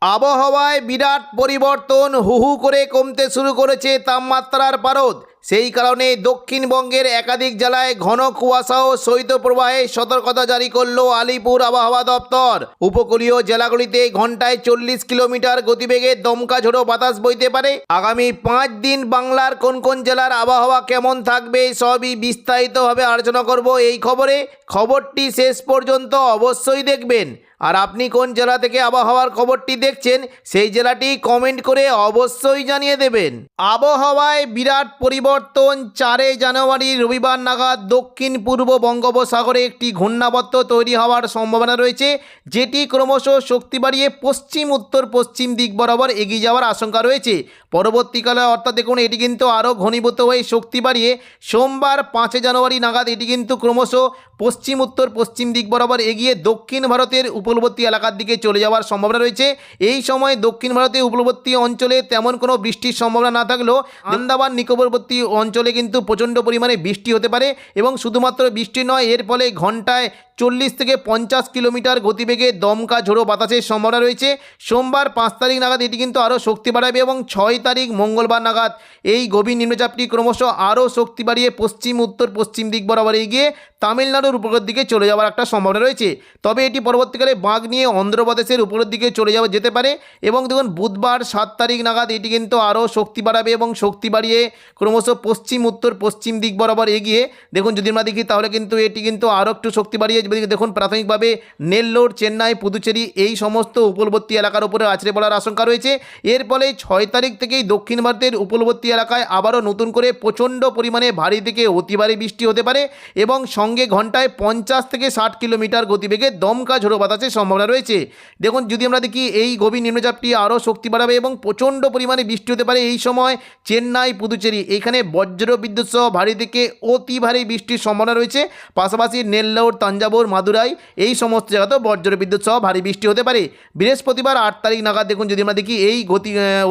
আবহাওয়ায় বিরাট পরিবর্তন, হু হু করে কমতে শুরু করেছে তাপমাত্রার পারদ। সেই কারণে দক্ষিণবঙ্গের একাধিক জেলায় ঘন কুয়াশা ও শৈত্যপ্রবাহে সতর্কতা জারি করল আলিপুর আবহাওয়া দপ্তর। উপকূলীয় জেলাগুলিতে ঘন্টায় 40 কিলোমিটার গতিবেগে দমকা ঝোড়ো বাতাস বইতে পারে। আগামী 5 দিন বাংলার কোন কোন জেলার আবহাওয়া কেমন থাকবে সবই বিস্তারিতভাবে আলোচনা করব এই খবরে। খবরটি শেষ পর্যন্ত অবশ্যই দেখবেন। আর আপনি কোন জেলা থেকে আবহাওয়ার খবরটি দেখছেন সেই জেলাটি কমেন্ট করে অবশ্যই জানিয়ে দেবেন। আবহাওয়ায় বিরাট পরিবর্তন। 4 জানুয়ারি রবিবার নাগাদ দক্ষিণ পূর্ব বঙ্গোপসাগরে একটি ঘূর্ণাবর্ত তৈরি হওয়ার সম্ভাবনা রয়েছে, যেটি ক্রমশ শক্তি বাড়িয়ে পশ্চিম উত্তর পশ্চিম দিক বরাবর এগিয়ে যাওয়ার আশঙ্কা রয়েছে। পরবর্তীকালে অর্থাৎ দেখুন এটি কিন্তু আরও ঘনীভূত হয়ে শক্তি বাড়িয়ে সোমবার 5 জানুয়ারি নাগাদ এটি কিন্তু ক্রমশ পশ্চিম উত্তর পশ্চিম দিক বরাবর এগিয়ে দক্ষিণ ভারতের উপকূলবর্তী এলাকার দিকে চলে যাওয়ার সম্ভাবনা রয়েছে। এই সময় দক্ষিণ ভারতের উপকূলবর্তী অঞ্চলে তেমন কোনো বৃষ্টির সম্ভাবনা না থাকলেও আন্দামান নিকোবরবর্তী অঞ্চলে কিন্তু প্রচণ্ড পরিমাণে বৃষ্টি হতে পারে এবং শুধুমাত্র বৃষ্টি নয়, এর ফলে ঘন্টায় 40 থেকে 50 কিলোমিটার গতিবেগে দমকা ঝোড়ো বাতাসের সম্ভাবনা রয়েছে। সোমবার 5 তারিখ নাগাদ এটি কিন্তু আরও শক্তি বাড়াবে এবং 6 তারিখ মঙ্গলবার নাগাদ এই গভীর নিম্নচাপটি ক্রমশ আরও শক্তি বাড়িয়ে পশ্চিম উত্তর পশ্চিম দিক বরাবর এগিয়ে তামিলনাড়ুর উপকূলের দিকে চলে যাওয়ার একটা সম্ভাবনা রয়েছে। তবে এটি পরবর্তীকালে বাঁক নিয়ে অন্ধ্রপ্রদেশের উপরের দিকে চলে যেতে পারে এবং দেখুন বুধবার 7 তারিখ নাগাদ এটি কিন্তু আরও শক্তি বাড়াবে এবং শক্তি বাড়িয়ে ক্রমশ পশ্চিম উত্তর পশ্চিম দিক বরাবর এগিয়ে দেখুন যদি আমরা দেখি তাহলে কিন্তু এটি কিন্তু আরও একটু শক্তি বাড়িয়ে দেখুন প্রাথমিকভাবে নেল্লোর, চেন্নাই, পুদুচেরি এই সমস্ত উপকূলবর্তী এলাকার উপরে আছড়ে পড়ার আশঙ্কা রয়েছে। এর ফলে 6 তারিখ থেকেই দক্ষিণ ভারতের উপকূলবর্তী এলাকায় আবারও নতুন করে প্রচণ্ড পরিমাণে ভারী থেকে অতি ভারী বৃষ্টি হতে পারে এবং সঙ্গে ঘন্টায় 50 থেকে 60 কিলোমিটার গতিবেগে দমকা ঝোড়ো বাতাসের সম্ভাবনা রয়েছে। দেখুন যদি আমরা দেখি এই গভীর নিম্নচাপটি আরও শক্তি বাড়াবে এবং প্রচণ্ড পরিমাণে বৃষ্টি হতে পারে এই সময় চেন্নাই, পুদুচেরি এখানে বজ্র বিদ্যুৎ সহ ভারী থেকে অতি ভারী বৃষ্টির সম্ভাবনা রয়েছে। পাশাপাশি নেল্লোর, তাঞ্জাবুর, মাদুরাই এই সমস্ত জায়গাতেও বজ্র বিদ্যুৎ সহ ভারী বৃষ্টি হতে পারে। বৃহস্পতিবার 8 তারিখ নাগাদ দেখুন যদি আমরা দেখি এই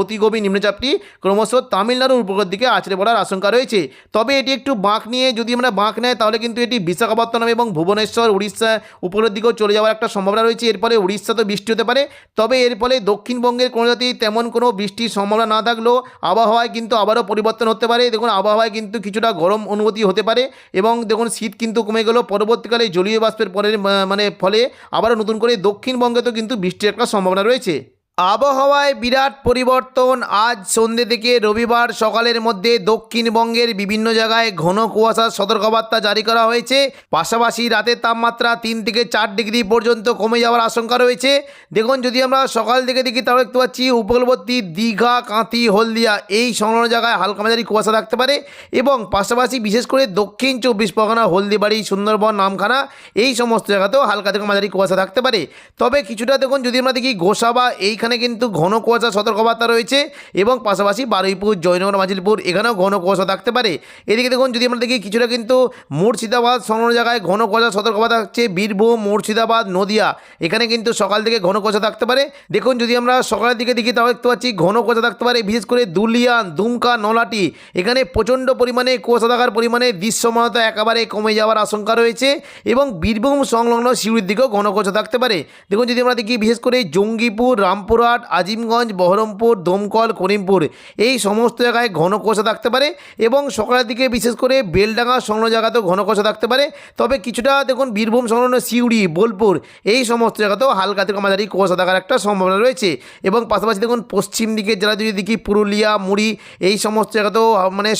অতি গভীর নিম্নচাপটি ক্রমশ তামিলনাড়ুর উপকূলের দিকে আছড়ে পড়ার আশঙ্কা রয়েছে। তবে এটি একটু বাঁক নিয়ে যদি আমরা বাঁক নেয় তাহলে কিন্তু এটি বিশাখাপত্তনম এবং ভুবনেশ্বর উড়িষ্যা উপকূলের দিকেও চলে যাওয়ার একটা সম্ভাবনা রয়েছে। এর ফলে উড়িষ্যাতেও বৃষ্টি হতে পারে। তবে এর ফলে দক্ষিণবঙ্গের কোনো জাতি তেমন কোনো বৃষ্টির সম্ভাবনা না থাকলেও আবহাওয়ায় কিন্তু আবারও পরিবর্তন হতে পারে। দেখুন আবহাওয়ায় কিন্তু কিছুটা গরম অনুভূতি হতে পারে এবং দেখুন শীত কিন্তু কমে গেল। পরবর্তীকালে জলীয় বাষ্পের পরের ফলে আবারও নতুন করে দক্ষিণবঙ্গেতেও কিন্তু বৃষ্টির একটা সম্ভাবনা রয়েছে। আবহাওয়ায় বিরাট পরিবর্তন। আজ সন্ধ্যে থেকে রবিবার সকালের মধ্যে দক্ষিণবঙ্গের বিভিন্ন জায়গায় ঘন কুয়াশার সতর্কবার্তা জারি করা হয়েছে। পাশাপাশি রাতের তাপমাত্রা 3 থেকে 4 ডিগ্রি পর্যন্ত কমে যাওয়ার আশঙ্কা রয়েছে। দেখুন যদি আমরা সকাল থেকে দেখি তাহলে দেখতে পাচ্ছি উপকূলবর্তী দীঘা, কাঁথি, হলদিয়া এই সংলগ্ন জায়গায় হালকা মাঝারি কুয়াশা থাকতে পারে এবং পাশাপাশি বিশেষ করে দক্ষিণ 24 পরগনা, হলদিবাড়ি, সুন্দরবন, নামখানা এই সমস্ত জায়গাতেও হালকা থেকে মাঝারি কুয়াশা থাকতে পারে। তবে কিছুটা দেখুন যদি আমরা দেখি গোসাবা এখানে কিন্তু ঘন কুয়াশা সতর্কবার্তা রয়েছে এবং পাশাপাশি বারুইপুর, জয়নগর, মাজিলপুর এখানেও ঘন কুয়াশা থাকতে পারে। এদিকে দেখুন যদি আমরা দেখি কিছুটা কিন্তু মুর্শিদাবাদ সংলগ্ন জায়গায় ঘন কুয়াশা সতর্কবার্তা থাকছে। বীরভূম, মুর্শিদাবাদ, নদিয়া এখানে কিন্তু সকাল থেকে ঘন কুয়াশা থাকতে পারে। দেখুন যদি আমরা সকালের দিকে দেখি তাহলে দেখতে পাচ্ছি ঘন কুয়াশা থাকতে পারে বিশেষ করে দুলিয়ান, দুমকা, নলাটি এখানে প্রচণ্ড পরিমাণে কুয়াশা থাকার পরিমাণে দৃশ্যমানতা একেবারে কমে যাওয়ার আশঙ্কা রয়েছে এবং বীরভূম সংলগ্ন সিউড়ির দিকেও ঘন কুয়াশা থাকতে পারে। দেখুন যদি আমরা দেখি বিশেষ করে জঙ্গিপুর, রামপুরহাট, আজিমগঞ্জ, বহরমপুর, দমকল, করিমপুর এই সমস্ত জায়গায় ঘন কুয়াশা থাকতে পারে এবং সকালের দিকে বিশেষ করে বেলডাঙ্গা সংলগ্ন জায়গাতেও ঘন কুয়াশা থাকতে পারে। তবে কিছুটা দেখুন বীরভূম সংলগ্ন সিউড়ি, বোলপুর এই সমস্ত জায়গাতেও হালকা থেকে মাঝারি কুয়াশা থাকার একটা সম্ভাবনা রয়েছে এবং পাশাপাশি দেখুন পশ্চিম দিকে যারা যদি দেখি পুরুলিয়া, মুড়ি এই সমস্ত জায়গাতেও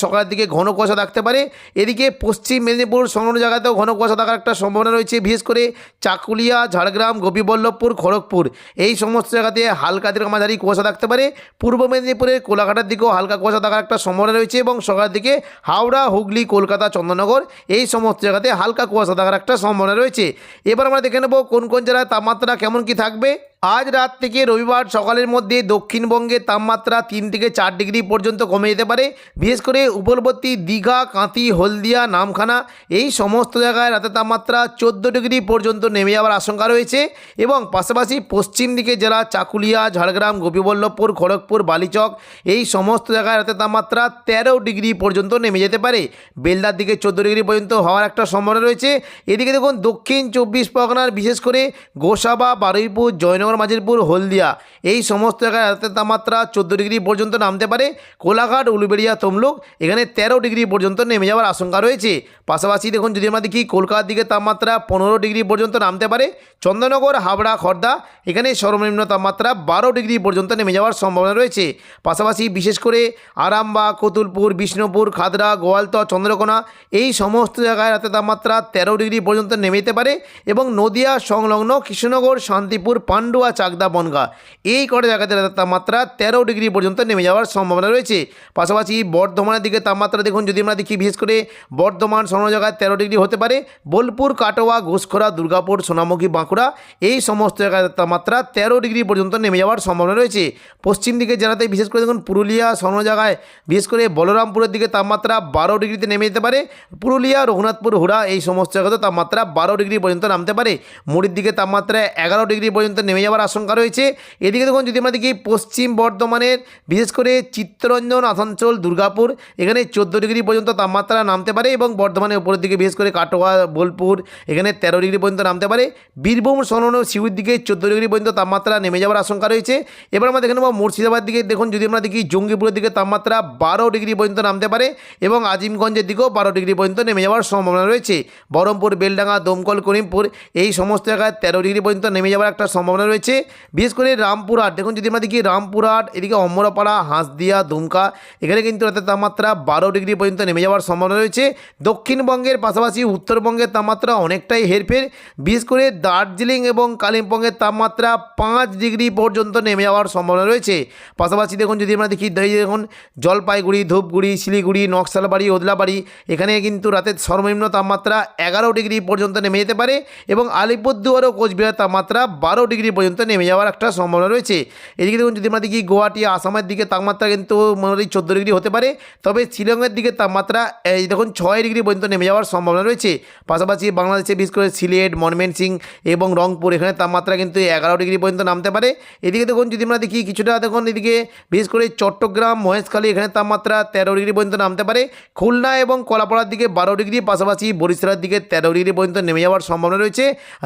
সকালের দিকে ঘন কুয়াশা থাকতে পারে। এদিকে পশ্চিম মেদিনীপুর সংলগ্ন জায়গাতেও ঘন কুয়াশা থাকার একটা সম্ভাবনা রয়েছে বিশেষ করে চাকুলিয়া, ঝাড়গ্রাম, গোপীবল্লভপুর, খড়গপুর এই সমস্ত জায়গাতে হালকা থেকে মাঝারি কুয়াশা থাকতে পারে। পূর্ব মেদিনীপুরের কোলাঘাটের দিকেও হালকা কুয়াশা থাকার একটা সম্ভাবনা রয়েছে এবং সকালের দিকে হাওড়া, হুগলি, কলকাতা, চন্দননগর এই সমস্ত জায়গাতে হালকা কুয়াশা থাকার একটা সম্ভাবনা রয়েছে। এবার আমরা দেখে নেব কোন কোন জেলায় তাপমাত্রা কেমন কি থাকবে। আজ রাত থেকে রবিবার সকালের মধ্যে দক্ষিণবঙ্গের তাপমাত্রা 3 থেকে 4 ডিগ্রি পর্যন্ত কমে যেতে পারে। বিশেষ করে উপকূলবর্তী দীঘা, কাঁথি, হলদিয়া, নামখানা এই সমস্ত জায়গায় রাতের তাপমাত্রা 14 ডিগ্রি পর্যন্ত নেমে যাওয়ার আশঙ্কা রয়েছে এবং পাশাপাশি পশ্চিম দিকে জেলা চাকুলিয়া, ঝাড়গ্রাম, গোপীবল্লভপুর, খড়গপুর, বালিচক এই সমস্ত জায়গায় রাতের তাপমাত্রা 13 ডিগ্রি পর্যন্ত নেমে যেতে পারে। বেলদার দিকে 14 ডিগ্রি পর্যন্ত হওয়ার একটা সম্ভাবনা রয়েছে। এদিকে দেখুন দক্ষিণ 24 পরগনার বিশেষ করে গোসাবা, বারুইপুর, জয়নগর, কৃষ্ণনগর, মাঝিরপুর, হলদিয়া এই সমস্ত জায়গায় রাতের তাপমাত্রা 14 ডিগ্রি পর্যন্ত নামতে পারে। কোলাঘাট, উলুবেড়িয়া, তমলুক এখানে 13 ডিগ্রি পর্যন্ত নেমে যাওয়ার আশঙ্কা রয়েছে। পাশাপাশি দেখুন যদি আমরা দেখি কলকাতার দিকে তাপমাত্রা 15 ডিগ্রি পর্যন্ত নামতে পারে। চন্দননগর, হাবড়া, খড়দা এখানে সর্বনিম্ন তাপমাত্রা 12 ডিগ্রি পর্যন্ত নেমে যাওয়ার সম্ভাবনা রয়েছে। পাশাপাশি বিশেষ করে আরামবাগ, কতুলপুর, বিষ্ণুপুর, খাদড়া, গোয়ালতোড়, চন্দ্রকোনা এই সমস্ত জায়গায় রাতের তাপমাত্রা 13 ডিগ্রি পর্যন্ত নেমে যেতে পারে এবং নদিয়া সংলগ্ন কৃষ্ণনগর, শান্তিপুর, পান্ডুয়া, চাকদা, বনগাঁ এই কটা জায়গাতে রাতের তাপমাত্রা 13 ডিগ্রি পর্যন্ত নেমে যাওয়ার সম্ভাবনা রয়েছে। পাশাপাশি বর্ধমানের দিকে তাপমাত্রা দেখুন যদি আমরা দেখি বিশেষ করে বর্ধমান সমস্ত জায়গায় 13 ডিগ্রি হতে পারে। বোলপুর, কাটোয়া, ঘুষখোরা, দুর্গাপুর, সোনামুখী, বাঁকুড়া এই সমস্ত জায়গায় তাপমাত্রা 13 ডিগ্রি পর্যন্ত নেমে যাওয়ার সম্ভাবনা রয়েছে। পশ্চিম দিকে জেলাতে বিশেষ করে দেখুন পুরুলিয়া সমস্ত জায়গায় বিশেষ করে বলরামপুরের দিকে তাপমাত্রা 12 ডিগ্রিতে নেমে যেতে পারে। পুরুলিয়া, রঘুনাথপুর, হুড়া এই সমস্ত জায়গাতে তাপমাত্রা 12 ডিগ্রি পর্যন্ত নামতে পারে। মুড়ির দিকে তাপমাত্রা 11 ডিগ্রি পর্যন্ত নেমে যাওয়ার আশঙ্কা রয়েছে। এদিকে দেখুন যদি আমরা দেখি পশ্চিম বর্ধমানের বিশেষ করে চিত্তরঞ্জন, আসানসোল, দুর্গাপুর এখানে 14 ডিগ্রি পর্যন্ত তাপমাত্রা নামতে পারে এবং বর্ধমানের উপরের দিকে বিশেষ করে কাটোয়া, বোলপুর এখানে 13 ডিগ্রি পর্যন্ত নামতে পারে। বীরভূম, সংলগ্ন সিউড়ির দিকে 14 ডিগ্রি পর্যন্ত তাপমাত্রা নেমে যাওয়ার আশঙ্কা রয়েছে। এবার আমরা দেখে নেব মুর্শিদাবাদ দিকে দেখুন যদি আমরা দেখি জঙ্গিপুরের দিকে তাপমাত্রা 12 ডিগ্রি পর্যন্ত নামতে পারে এবং আজিমগঞ্জের দিকেও 12 ডিগ্রি পর্যন্ত নেমে যাওয়ার সম্ভাবনা রয়েছে। বহরমপুর, বেলডাঙ্গা, দমকল, করিমপুর এই সমস্ত জায়গায় 13 ডিগ্রি পর্যন্ত নেমে যাওয়ার একটা সম্ভাবনা রয়েছে। বিশেষ করে রামপুরহাট দেখুন যদি আমরা দেখি রামপুরহাট এদিকে অমরপাড়া, হাঁসদিয়া, দুমকা এখানে কিন্তু রাতের তাপমাত্রা 12 ডিগ্রি পর্যন্ত নেমে যাওয়ার সম্ভাবনা রয়েছে। দক্ষিণবঙ্গের পাশাপাশি উত্তরবঙ্গের তাপমাত্রা অনেকটাই হেরফের। বিশেষ করে দার্জিলিং এবং কালিম্পংয়ের তাপমাত্রা 5 ডিগ্রি পর্যন্ত নেমে যাওয়ার সম্ভাবনা রয়েছে। পাশাপাশি দেখুন যদি আমরা দেখি দেখুন জলপাইগুড়ি, ধূপগুড়ি, শিলিগুড়ি, নকশালবাড়ি, ওদলাবাড়ি এখানে কিন্তু রাতের সর্বনিম্ন তাপমাত্রা 11 ডিগ্রি পর্যন্ত নেমে যেতে পারে এবং আলিপুরদুয়ার ও কোচবিহার তাপমাত্রা 12 ডিগ্রি পর্যন্ত নেমে যাওয়ার একটা সম্ভাবনা রয়েছে। এদিকে দেখুন যদি আমরা দেখি গুয়াহাটি, আসামের দিকে তাপমাত্রা কিন্তু মোটামুটি 14 ডিগ্রি হতে পারে, তবে শিলংয়ের দিকে তাপমাত্রা এই দেখুন 6 ডিগ্রি পর্যন্ত নেমে যাওয়ার সম্ভাবনা রয়েছে। পাশাপাশি বাংলাদেশে বিশেষ করে সিলেট, ময়মনসিংহ এবং রংপুর এখানে তাপমাত্রা কিন্তু 11 ডিগ্রি পর্যন্ত নামতে পারে। এদিকে দেখুন যদি আমরা দেখি কিছুটা দেখুন এদিকে বিশেষ করে চট্টগ্রাম, মহেশখালী এখানে তাপমাত্রা 13 ডিগ্রি পর্যন্ত নামতে পারে। খুলনা এবং কলাপাড়ার দিকে 12 ডিগ্রি, পাশাপাশি বরিশালের দিকে 13 ডিগ্রি পর্যন্ত নেমে যাওয়ার সম্ভাবনা রয়েছে।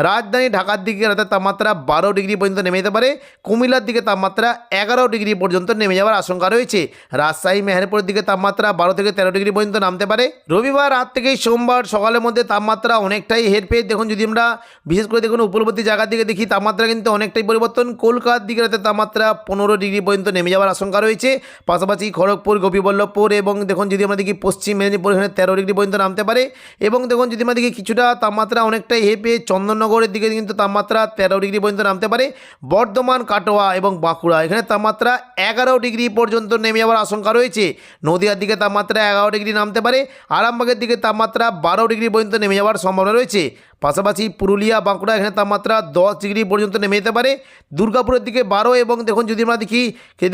রাজধানী ঢাকার দিকে রাতের তাপমাত্রা 12 ডিগ্রি পর্যন্ত নেমে যেতে পারে। কুমিল্লার দিকে তাপমাত্রা 11 ডিগ্রি পর্যন্ত নেমে যাওয়ার আশঙ্কা রয়েছে। রাজশাহী, মেহেরপুরের দিকে তাপমাত্রা 12 থেকে 13 ডিগ্রি পর্যন্ত নামতে পারে। রবিবার রাত থেকে সোমবার সকালের মধ্যে তাপমাত্রা অনেকটাই হেরফের। দেখুন যদি আমরা বিশেষ করে দেখুন উপকূলবর্তী জায়গার দিকে দেখি তাপমাত্রা কিন্তু অনেকটাই পরিবর্তন। কলকাতার দিকে রাতের তাপমাত্রা 15 ডিগ্রি পর্যন্ত নেমে যাওয়ার আশঙ্কা রয়েছে। পাশাপাশি খড়গপুর, গোপীবল্লভপুর এবং দেখুন যদি আমরা দেখি পশ্চিম মেদিনীপুর এখানে 13 ডিগ্রি পর্যন্ত নামতে পারে এবং দেখুন যদি আমরা দেখি কিছুটা তাপমাত্রা অনেকটাই হেপে চন্দননগরের দিকে কিন্তু তাপমাত্রা 13 ডিগ্রি পর্যন্ত নামতে পারে। বর্ধমান, কাটোয়া এবং বাঁকুড়া এখানে তাপমাত্রা 11 ডিগ্রি পর্যন্ত নেমে যাওয়ার আশঙ্কা রয়েছে। নদিয়ার দিকে তাপমাত্রা 11 ডিগ্রি নামতে পারে। আরামবাগের দিকে তাপমাত্রা 12 ডিগ্রি পর্যন্ত নেমে যাওয়ার সম্ভাবনা রয়েছে। পাশাপাশি পুরুলিয়া, বাঁকুড়া এখানে তাপমাত্রা 10 ডিগ্রি পর্যন্ত নেমে যেতে পারে। দুর্গাপুরের দিকে 12 এবং দেখুন যদি আমরা দেখি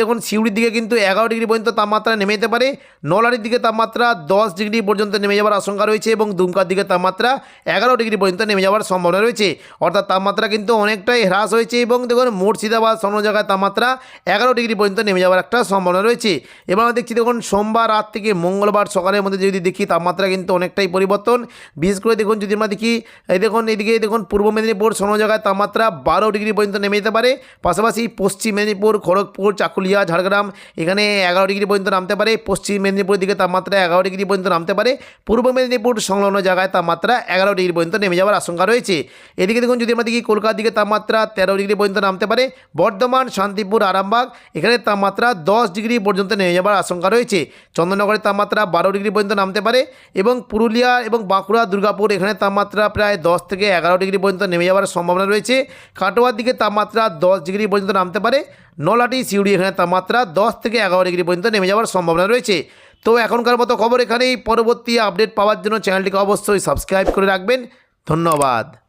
দেখুন সিউড়ির দিকে কিন্তু 11 ডিগ্রি পর্যন্ত তাপমাত্রা নেমে যেতে পারে। নলারির দিকে তাপমাত্রা 10 ডিগ্রি পর্যন্ত নেমে যাওয়ার আশঙ্কা রয়েছে এবং দুমকার দিকে তাপমাত্রা 11 ডিগ্রি পর্যন্ত নেমে যাওয়ার সম্ভাবনা রয়েছে। অর্থাৎ তাপমাত্রা কিন্তু অনেকটাই হ্রাস হয়েছে এবং দেখুন মুর্শিদাবাদ সব জায়গায় তাপমাত্রা 11 ডিগ্রি পর্যন্ত নেমে যাওয়ার একটা সম্ভাবনা রয়েছে। এবার আমরা দেখছি দেখুন সোমবার রাত থেকে মঙ্গলবার সকালের মধ্যে যদি দেখি তাপমাত্রা কিন্তু অনেকটাই পরিবর্তন। বিশেষ করে দেখুন যদি আমরা দেখি এই দেখুন এদিকে দেখুন পূর্ব মেদিনীপুর সব জায়গায় তাপমাত্রা 12 ডিগ্রি পর্যন্ত নেমে যেতে পারে। পাশাপাশি পশ্চিম মেদিনীপুর, খড়গপুর, চাকুলিয়া, ঝাড়গ্রাম এখানে 11 ডিগ্রি পর্যন্ত নামতে পারে। পশ্চিম মেদিনীপুরের দিকে তাপমাত্রা 11 ডিগ্রি পর্যন্ত নামতে পারে। পূর্ব মেদিনীপুর সংলগ্ন জায়গায় তাপমাত্রা 11 ডিগ্রি পর্যন্ত নেমে যাওয়ার আশঙ্কা রয়েছে। এদিকে দেখুন যদি আমরা দেখি কলকাতার দিকে তাপমাত্রা 13 ডিগ্রি পর্যন্ত নামতে পারে। বর্ধমান, শান্তিপুর, আরামবাগ এখানে তাপমাত্রা 10 ডিগ্রি পর্যন্ত নেমে যাওয়ার আশঙ্কা রয়েছে। চন্দননগরের তাপমাত্রা 12 ডিগ্রি পর্যন্ত নামতে পারে এবং পুরুলিয়া এবং বাঁকুড়া, দুর্গাপুর এখানে তাপমাত্রা প্রায় 10 থেকে 11 ডিগ্রি পর্যন্ত নেমে যাওয়ার সম্ভাবনা রয়েছে। কাটোয়ার দিকে তাপমাত্রা 10 ডিগ্রি পর্যন্ত নামতে পারে। নলাটি, সিউড়ি এখানে তাপমাত্রা 10 থেকে 11 ডিগ্রি পর্যন্ত নেমে যাওয়ার সম্ভাবনা রয়েছে। তো এখনকার মতো খবর এখানেই। পরবর্তী আপডেট পাওয়ার জন্য চ্যানেলটিকে অবশ্যই সাবস্ক্রাইব করে রাখবেন। ধন্যবাদ।